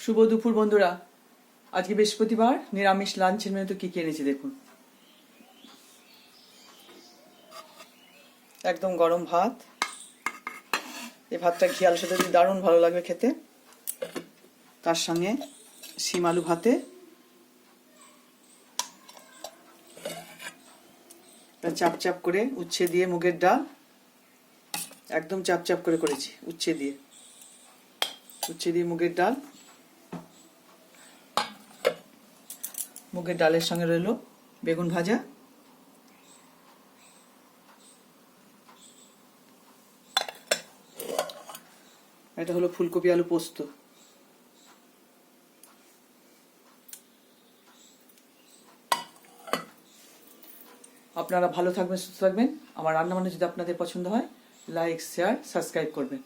শুভ দুপুর বন্ধুরা। আজকে বৃহস্পতিবার, নিরামিষ লাঞ্চের মেনুতে কি কি এনেছি দেখুন। একদম গরম ভাত, এই ভাতটা ঘি আলুর সাথে দিয়ে দারুণ ভালো লাগবে খেতে। তার সঙ্গে শিম আলু ভাতে চাপ চাপ করে উচ্ছে দিয়ে মুগের ডাল, একদম চাপ চাপ করে করেছি উচ্ছে দিয়ে মুগের ডাল। মুগের ডালের সঙ্গে রইল বেগুন ভাজা, এটা হলো ফুলকপি আলু পোস্ত। আপনারা ভালো থাকবেন, সুস্থ থাকবেন। আমার রান্নাবান্না যদি আপনাদের পছন্দ হয়, লাইক, শেয়ার, সাবস্ক্রাইব করবেন।